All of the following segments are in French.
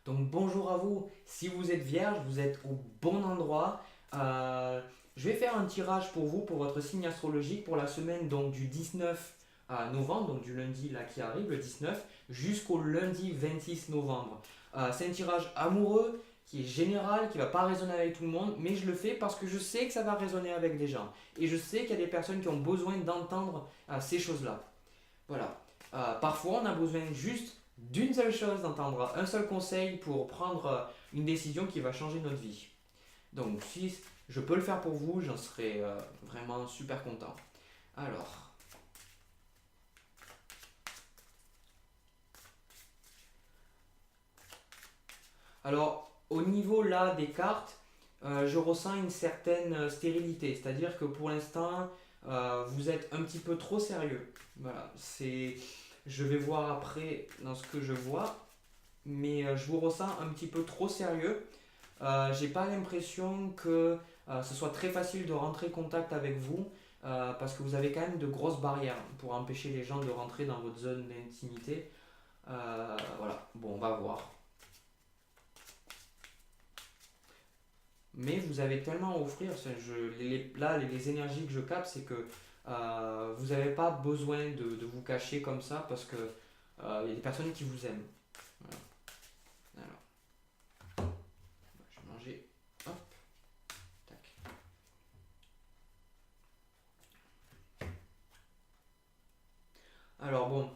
Donc bonjour à vous, si vous êtes vierge, vous êtes au bon endroit. Je vais faire un tirage pour vous, pour votre signe astrologique, pour la semaine donc, du 19 novembre, donc du lundi là qui arrive, le 19, jusqu'au lundi 26 novembre. C'est un tirage amoureux qui est général, qui va pas résonner avec tout le monde, mais je le fais parce que je sais que ça va résonner avec des gens. Et je sais qu'il y a des personnes qui ont besoin d'entendre ces choses-là. Voilà. Parfois, on a besoin juste d'une seule chose, d'entendre un seul conseil pour prendre une décision qui va changer notre vie. Donc, si je peux le faire pour vous, j'en serais vraiment super content. Alors, au niveau là des cartes, je ressens une certaine stérilité, c'est-à-dire que pour l'instant, vous êtes un petit peu trop sérieux. Voilà, je vais voir après dans ce que je vois, mais je vous ressens un petit peu trop sérieux. J'ai pas l'impression que ce soit très facile de rentrer en contact avec vous parce que vous avez quand même de grosses barrières pour empêcher les gens de rentrer dans votre zone d'intimité. Voilà, bon, on va voir. Mais vous avez tellement à offrir. Là, les énergies que je capte, c'est que vous n'avez pas besoin de vous cacher comme ça parce que il y a des personnes qui vous aiment. Voilà. Alors, je vais manger. Hop, tac. Alors bon,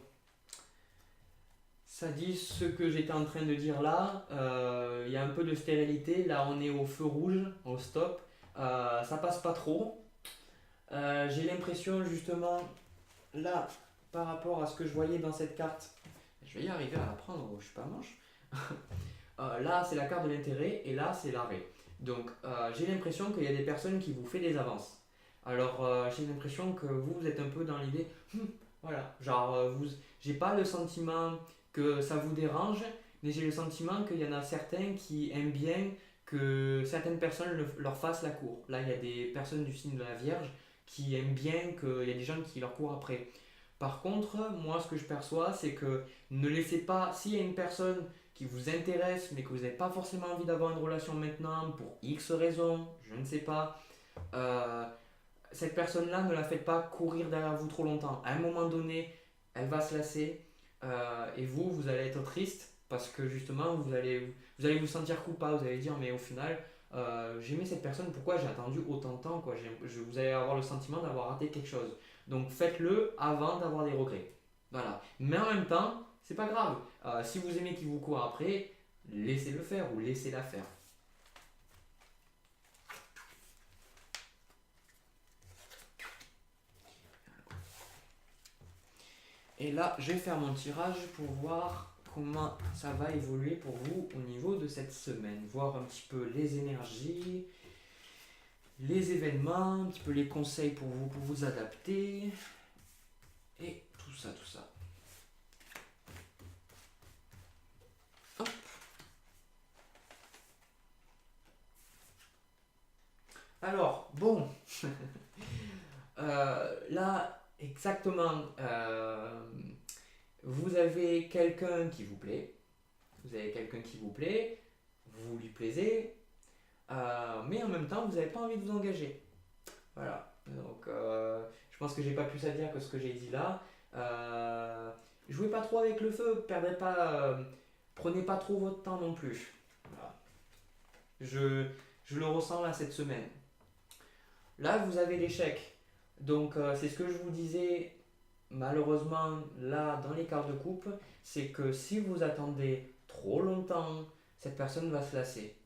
ça dit ce que j'étais en train de dire là. Il y a un peu de stérilité. Là, on est au feu rouge, au stop. Ça passe pas trop. J'ai l'impression justement, là, par rapport à ce que je voyais dans cette carte, je vais y arriver à la prendre, je suis pas manche. Là, c'est la carte de l'intérêt et là, c'est l'arrêt. Donc, j'ai l'impression qu'il y a des personnes qui vous font des avances. Alors, j'ai l'impression que vous êtes un peu dans l'idée, voilà, genre, j'ai pas le sentiment que ça vous dérange, mais j'ai le sentiment qu'il y en a certains qui aiment bien que certaines personnes leur fassent la cour. Là, il y a des personnes du signe de la Vierge qui aiment bien qu'il y a des gens qui leur courent après. Par contre, moi, ce que je perçois, c'est que ne laissez pas, s'il y a une personne qui vous intéresse, mais que vous n'avez pas forcément envie d'avoir une relation maintenant, pour X raisons, je ne sais pas, euh, cette personne-là, ne la faites pas courir derrière vous trop longtemps. À un moment donné, elle va se lasser et vous allez être triste parce que justement, vous allez vous sentir coupable. Vous allez dire, mais au final, j'aimais cette personne, pourquoi j'ai attendu autant de temps quoi. Vous allez avoir le sentiment d'avoir raté quelque chose. Donc faites-le avant d'avoir des regrets. Voilà. Mais en même temps, c'est pas grave. Si vous aimez qu'il vous court après, laissez-le faire ou laissez-la faire. Et là, je vais faire mon tirage pour voir comment ça va évoluer pour vous au niveau de cette semaine. Voir un petit peu les énergies, les événements, un petit peu les conseils pour vous adapter. Et tout ça, tout ça. Hop. Alors, bon. Là, exactement, vous avez quelqu'un qui vous plaît. Vous avez quelqu'un qui vous plaît. Vous lui plaisez. Mais en même temps, vous n'avez pas envie de vous engager. Voilà. Donc, je pense que j'ai pas plus à dire que ce que j'ai dit là. Jouez pas trop avec le feu, perdez pas, prenez pas trop votre temps non plus. Voilà. Je, je le ressens là cette semaine. Là, vous avez l'échec. Donc, c'est ce que je vous disais. Malheureusement, là, dans les cartes de coupe, c'est que si vous attendez trop longtemps, cette personne va se lasser.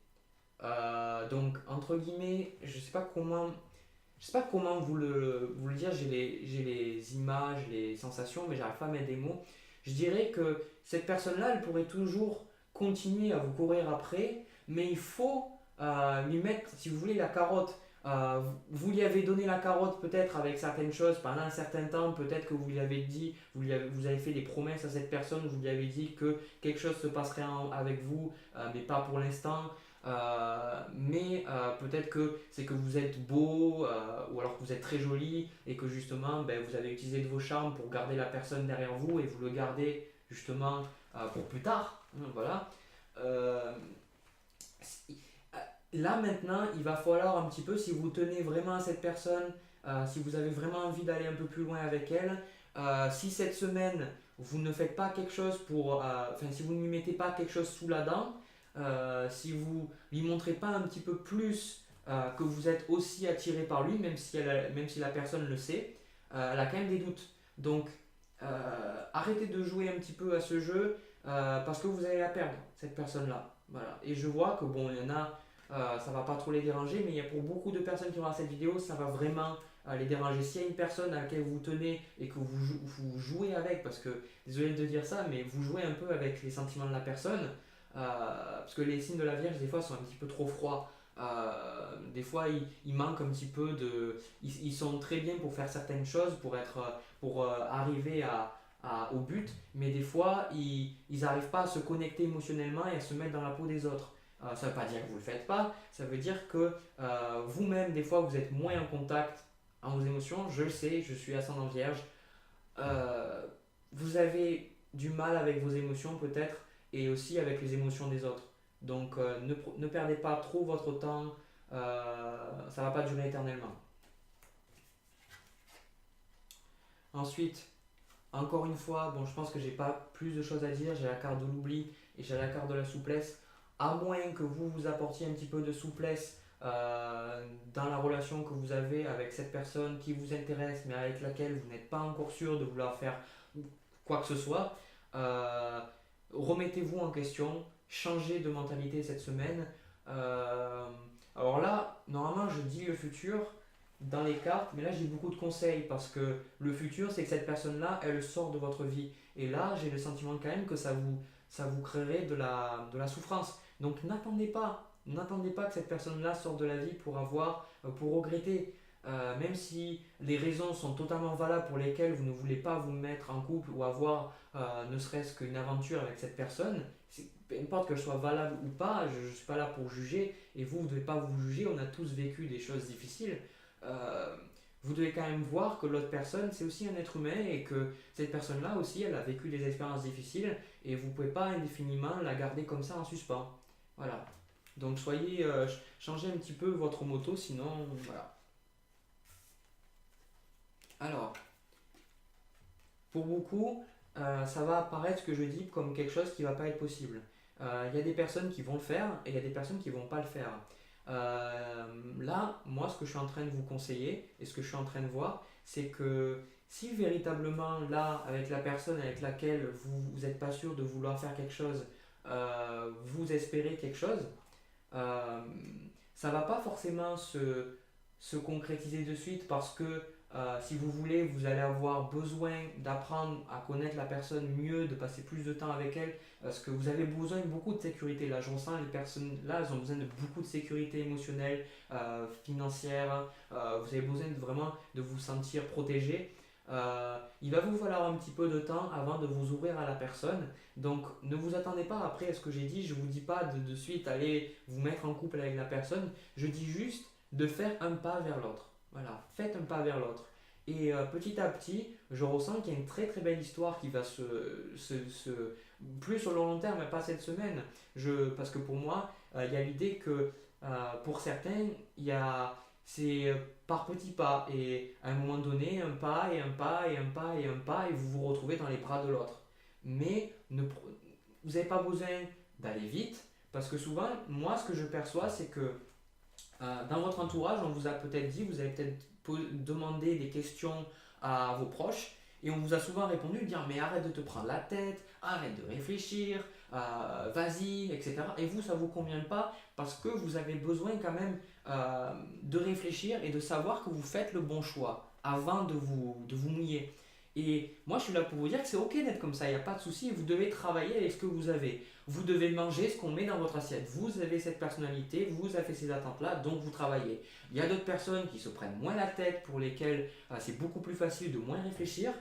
Donc, entre guillemets, je sais pas comment vous le dire, j'ai les images, les sensations, mais j'arrive pas à mettre des mots. Je dirais que cette personne-là, elle pourrait toujours continuer à vous courir après, mais il faut lui mettre, si vous voulez, la carotte. Vous lui avez donné la carotte peut-être avec certaines choses pendant un certain temps, peut-être que vous lui avez dit, vous avez fait des promesses à cette personne, vous lui avez dit que quelque chose se passerait avec vous, mais pas pour l'instant. Mais peut-être que c'est que vous êtes beau ou alors que vous êtes très joli et que justement ben, vous avez utilisé de vos charmes pour garder la personne derrière vous et vous le gardez justement pour plus tard. Voilà. là maintenant, il va falloir un petit peu, si vous tenez vraiment à cette personne, si vous avez vraiment envie d'aller un peu plus loin avec elle, si cette semaine vous ne faites pas quelque chose enfin si vous ne lui mettez pas quelque chose sous la dent, si vous lui montrez pas un petit peu plus que vous êtes aussi attiré par lui, même si la personne le sait, elle a quand même des doutes. Donc arrêtez de jouer un petit peu à ce jeu parce que vous allez la perdre, cette personne-là. Voilà. Et je vois que bon, il y en a, ça va pas trop les déranger, mais il y a pour beaucoup de personnes qui vont voir cette vidéo, ça va vraiment les déranger. S'il y a une personne à laquelle vous tenez et que vous jouez avec, parce que, désolé de dire ça, mais vous jouez un peu avec les sentiments de la personne, parce que les signes de la Vierge, des fois, sont un petit peu trop froids. Des fois, il manque un petit peu de. Ils sont très bien pour faire certaines choses, pour arriver au but, mais des fois, ils n'arrivent pas à se connecter émotionnellement et à se mettre dans la peau des autres. Ça ne veut pas dire que vous ne le faites pas, ça veut dire que vous-même, des fois, vous êtes moins en contact en vos émotions. Je le sais, je suis ascendant vierge. Euh, vous avez du mal avec vos émotions peut-être et aussi avec les émotions des autres. Donc ne perdez pas trop votre temps, ça ne va pas durer éternellement. Ensuite, encore une fois, bon, je pense que j'ai pas plus de choses à dire. J'ai la carte de l'oubli et j'ai la carte de la souplesse. À moins que vous vous apportiez un petit peu de souplesse dans la relation que vous avez avec cette personne qui vous intéresse, mais avec laquelle vous n'êtes pas encore sûr de vouloir faire quoi que ce soit, euh, remettez-vous en question, changez de mentalité cette semaine. Euh, alors là, normalement, je dis le futur dans les cartes, mais là j'ai beaucoup de conseils parce que le futur, c'est que cette personne-là, elle sort de votre vie. Et là, j'ai le sentiment quand même que ça vous créerait de la souffrance. Donc n'attendez pas que cette personne-là sorte de la vie pour regretter. Même si les raisons sont totalement valables pour lesquelles vous ne voulez pas vous mettre en couple ou avoir ne serait-ce qu'une aventure avec cette personne, peu importe qu'elle soit valable ou pas, je ne suis pas là pour juger et vous ne devez pas vous juger, on a tous vécu des choses difficiles. Euh, vous devez quand même voir que l'autre personne, c'est aussi un être humain et que cette personne-là aussi, elle a vécu des expériences difficiles et vous ne pouvez pas indéfiniment la garder comme ça en suspens. Voilà. Donc changez un petit peu votre moto, sinon, voilà. Alors, pour beaucoup, ça va apparaître ce que je dis comme quelque chose qui ne va pas être possible. Il y a des personnes qui vont le faire et il y a des personnes qui ne vont pas le faire. Là, moi, ce que je suis en train de vous conseiller et ce que je suis en train de voir, c'est que si véritablement, là, avec la personne avec laquelle vous n'êtes pas sûr de vouloir faire quelque chose, vous espérez quelque chose, euh, ça ne va pas forcément se concrétiser de suite parce que si vous voulez, vous allez avoir besoin d'apprendre à connaître la personne mieux, de passer plus de temps avec elle, parce que vous avez besoin de beaucoup de sécurité. Là, j'en sens les personnes là, elles ont besoin de beaucoup de sécurité émotionnelle, financière. Vous avez besoin vraiment de vous sentir protégé. Il va vous falloir un petit peu de temps avant de vous ouvrir à la personne. Donc, ne vous attendez pas après à ce que j'ai dit. Je ne vous dis pas de suite aller vous mettre en couple avec la personne. Je dis juste de faire un pas vers l'autre. Voilà, faites un pas vers l'autre. Et petit à petit, je ressens qu'il y a une très très belle histoire qui va plus sur le long terme, mais pas cette semaine. Parce que pour moi, il y a l'idée que pour certains, c'est par petits pas. Et à un moment donné, un pas et un pas et un pas et un pas, et vous vous retrouvez dans les bras de l'autre. Mais vous n'avez pas besoin d'aller vite, parce que souvent, moi, ce que je perçois, c'est que dans votre entourage, on vous a peut-être dit, vous avez peut-être demandé des questions à vos proches et on vous a souvent répondu, dire mais arrête de te prendre la tête, arrête de réfléchir, vas-y, etc. Et vous, ça ne vous convient pas parce que vous avez besoin quand même de réfléchir et de savoir que vous faites le bon choix avant de vous mouiller. Et moi, je suis là pour vous dire que c'est ok d'être comme ça, il n'y a pas de souci, vous devez travailler avec ce que vous avez. Vous devez manger ce qu'on met dans votre assiette. Vous avez cette personnalité, vous avez ces attentes-là, donc vous travaillez. Il y a d'autres personnes qui se prennent moins la tête, pour lesquelles c'est beaucoup plus facile de moins réfléchir.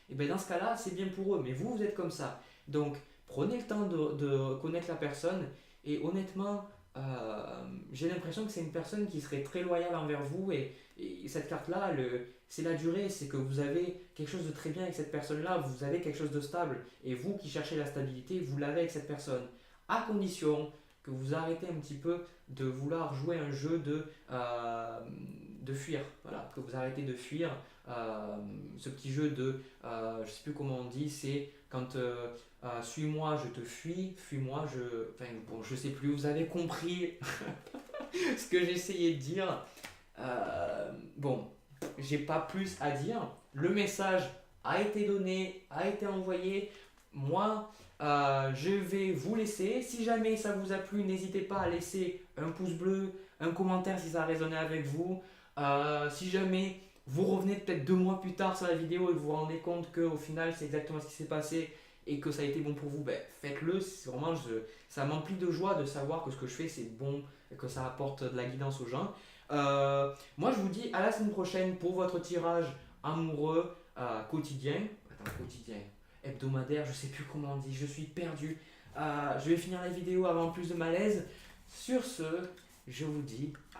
Et bien dans ce cas-là, c'est bien pour eux, mais vous êtes comme ça. Donc prenez le temps de connaître la personne et honnêtement, j'ai l'impression que c'est une personne qui serait très loyale envers vous et cette carte-là, c'est la durée, c'est que vous avez quelque chose de très bien avec cette personne-là, vous avez quelque chose de stable et vous qui cherchez la stabilité, vous l'avez avec cette personne. À condition que vous arrêtez un petit peu de vouloir jouer un jeu de fuir. Voilà, que vous arrêtez de fuir ce petit jeu de, je sais plus comment on dit, c'est quand suis-moi, je te fuis, fuis-moi, je. Enfin, bon, je sais plus, vous avez compris ce que j'essayais de dire. Bon, j'ai pas plus à dire. Le message a été donné, a été envoyé. Moi, je vais vous laisser. Si jamais ça vous a plu, n'hésitez pas à laisser un pouce bleu, un commentaire si ça a résonné avec vous. Si jamais vous revenez peut-être 2 mois plus tard sur la vidéo et vous vous rendez compte qu'au final c'est exactement ce qui s'est passé et que ça a été bon pour vous, ben, faites-le. C'est vraiment, ça m'emplit de joie de savoir que ce que je fais c'est bon et que ça apporte de la guidance aux gens. Moi je vous dis à la semaine prochaine pour votre tirage amoureux quotidien. Attends, quotidien, hebdomadaire, je sais plus comment on dit, je suis perdu. Je vais finir la vidéo avant plus de malaise. Sur ce, je vous dis à